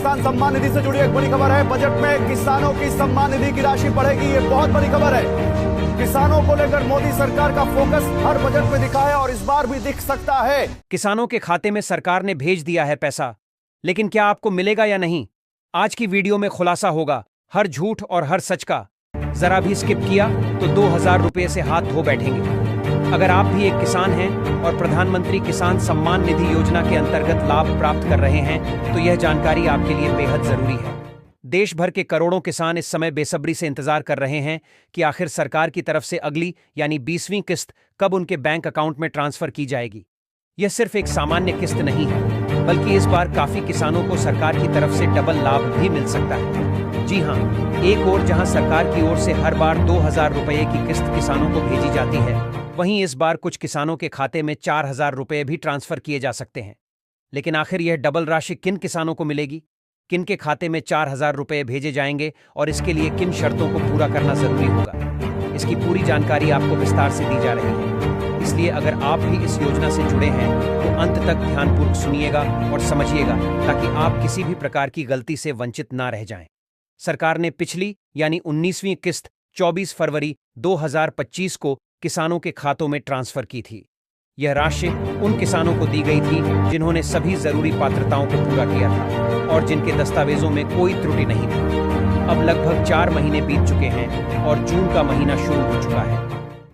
किसान सम्मान निधि से जुड़ी एक बड़ी खबर है। बजट में किसानों की सम्मान निधि की राशि बढ़ेगी, ये बहुत बड़ी खबर है। किसानों को लेकर मोदी सरकार का फोकस हर बजट में दिखा है और इस बार भी दिख सकता है। किसानों के खाते में सरकार ने भेज दिया है पैसा, लेकिन क्या आपको मिलेगा या नहीं? आज की वीडियो में खुलासा होगा हर झूठ और हर सच का। जरा भी स्किप किया तो 2000 रुपये से हाथ धो बैठेंगे। अगर आप भी एक किसान हैं और प्रधानमंत्री किसान सम्मान निधि योजना के अंतर्गत लाभ प्राप्त कर रहे हैं तो यह जानकारी आपके लिए बेहद जरूरी है। देश भर के करोड़ों किसान इस समय बेसब्री से इंतजार कर रहे हैं कि आखिर सरकार की तरफ से अगली यानी 20वीं किस्त कब उनके बैंक अकाउंट में ट्रांसफर की जाएगी। यह सिर्फ एक सामान्य किस्त नहीं है, बल्कि इस बार काफी किसानों को सरकार की तरफ से डबल लाभ भी मिल सकता है। जी हां, एक ओर जहां सरकार की ओर से हर बार 2000 रुपये की किस्त किसानों को भेजी जाती है, वहीं इस बार कुछ किसानों के खाते में 4000 रुपये भी ट्रांसफर किए जा सकते हैं। लेकिन आखिर यह डबल राशि किन किसानों को मिलेगी, किन के खाते में 4000 रुपये भेजे जाएंगे और इसके लिए किन शर्तों को पूरा करना जरूरी होगा, इसकी पूरी जानकारी आपको विस्तार से दी जा रही है। इसलिए अगर आप भी इस योजना से जुड़े हैं तो अंत तक ध्यानपूर्वक सुनिएगा और समझिएगा, ताकि आप किसी भी प्रकार की गलती से वंचित ना रह जाएं। सरकार ने पिछली यानी 19वीं किस्त 24 फरवरी 2025 को किसानों के खातों में ट्रांसफर की थी। यह राशि उन किसानों को दी गई थी जिन्होंने सभी जरूरी पात्रताओं को पूरा किया था और जिनके दस्तावेजों में कोई त्रुटि नहीं थी। अब लगभग 4 महीने बीत चुके हैं और जून का महीना शुरू हो चुका है।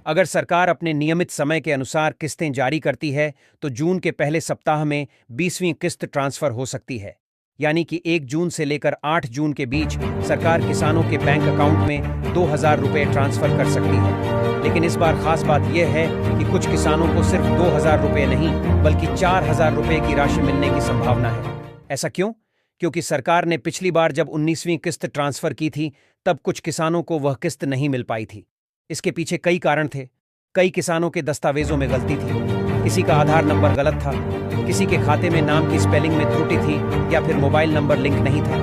अगर सरकार अपने नियमित समय के अनुसार किस्तें जारी करती है तो जून के पहले सप्ताह में 20वीं किस्त ट्रांसफर हो सकती है, यानी कि 1 जून से लेकर 8 जून के बीच सरकार किसानों के बैंक अकाउंट में 2000 रुपये ट्रांसफर कर सकती है। लेकिन इस बार खास बात यह है कि कुछ किसानों को सिर्फ 2000 रुपये नहीं बल्कि 4000 रुपये की राशि मिलने की संभावना है। ऐसा क्यों? क्योंकि सरकार ने पिछली बार जब 19वीं किस्त ट्रांसफर की थी तब कुछ किसानों को वह किस्त नहीं मिल पाई थी। इसके पीछे कई कारण थे। कई किसानों के दस्तावेजों में गलती थी, किसी का आधार नंबर गलत था, किसी के खाते में नाम की स्पेलिंग में त्रुटि थी या फिर मोबाइल नंबर लिंक नहीं था।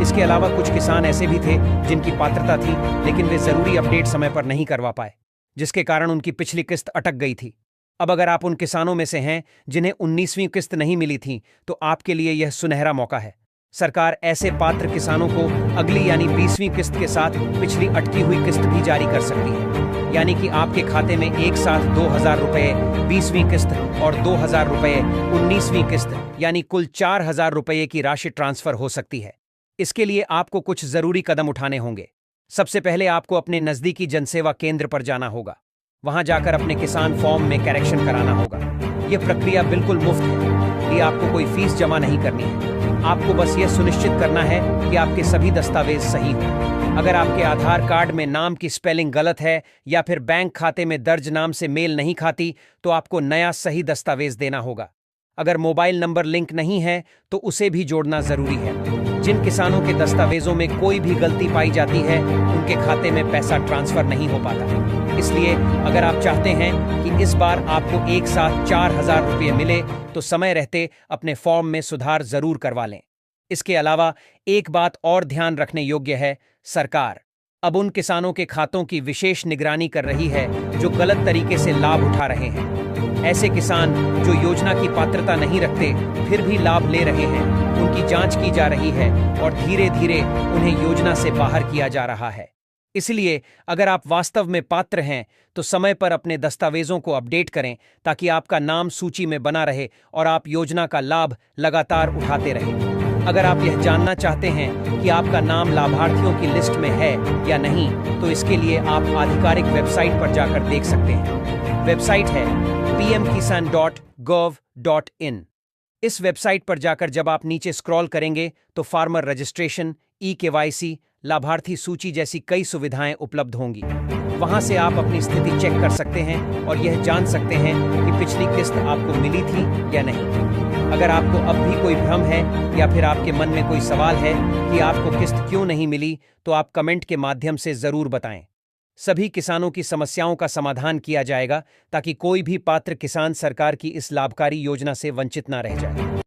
इसके अलावा कुछ किसान ऐसे भी थे जिनकी पात्रता थी लेकिन वे जरूरी अपडेट समय पर नहीं करवा पाए, जिसके कारण उनकी पिछली किस्त अटक गई थी। अब अगर आप उन किसानों में से हैं जिन्हें 19वीं किस्त नहीं मिली थी तो आपके लिए यह सुनहरा मौका है। सरकार ऐसे पात्र किसानों को अगली यानी 20वीं किस्त के साथ पिछली अटकी हुई किस्त भी जारी कर सकती है, यानी कि आपके खाते में एक साथ 2000 रुपये 20वीं किस्त और 2000 रुपये 19वीं किस्त यानी कुल 4000 रुपये की राशि ट्रांसफर हो सकती है। इसके लिए आपको कुछ जरूरी कदम उठाने होंगे। सबसे पहले आपको अपने नजदीकी जनसेवा केंद्र पर जाना होगा। वहां जाकर अपने किसान फॉर्म में करेक्शन कराना होगा। यह प्रक्रिया बिल्कुल मुफ्त है, ये आपको कोई फीस जमा नहीं करनी है। आपको बस यह सुनिश्चित करना है कि आपके सभी दस्तावेज सही हों। अगर आपके आधार कार्ड में नाम की स्पेलिंग गलत है या फिर बैंक खाते में दर्ज नाम से मेल नहीं खाती तो आपको नया सही दस्तावेज देना होगा। अगर मोबाइल नंबर लिंक नहीं है तो उसे भी जोड़ना जरूरी है। जिन किसानों के दस्तावेजों में कोई भी गलती पाई जाती है उनके खाते में पैसा ट्रांसफर नहीं हो पाता। इसलिए अगर आप चाहते हैं कि इस बार आपको एक साथ 4000 रुपये मिले तो समय रहते अपने फॉर्म में सुधार जरूर करवा लें। इसके अलावा एक बात और ध्यान रखने योग्य है, सरकार अब उन किसानों के खातों की विशेष निगरानी कर रही है जो गलत तरीके से लाभ उठा रहे हैं। ऐसे किसान जो योजना की पात्रता नहीं रखते फिर भी लाभ ले रहे हैं, उनकी जांच की जा रही है और धीरे धीरे उन्हें योजना से बाहर किया जा रहा है। इसलिए अगर आप वास्तव में पात्र हैं तो समय पर अपने दस्तावेजों को अपडेट करें ताकि आपका नाम सूची में बना रहे और आप योजना का लाभ लगातार उठाते रहें। अगर आप यह जानना चाहते हैं कि आपका नाम लाभार्थियों की लिस्ट में है या नहीं तो इसके लिए आप आधिकारिक वेबसाइट पर जाकर देख सकते हैं। वेबसाइट है pmkisan.gov.in। इस वेबसाइट पर जाकर जब आप नीचे स्क्रॉल करेंगे तो फार्मर रजिस्ट्रेशन, ई-केवाईसी, लाभार्थी सूची जैसी कई सुविधाएं उपलब्ध होंगी। वहां से आप अपनी स्थिति चेक कर सकते हैं और यह जान सकते हैं कि पिछली किस्त आपको मिली थी या नहीं। अगर आपको अब भी कोई भ्रम है या फिर आपके मन में कोई सवाल है कि आपको किस्त क्यों नहीं मिली तो आप कमेंट के माध्यम से जरूर बताएं। सभी किसानों की समस्याओं का समाधान किया जाएगा ताकि कोई भी पात्र किसान सरकार की इस लाभकारी योजना से वंचित ना रह जाए।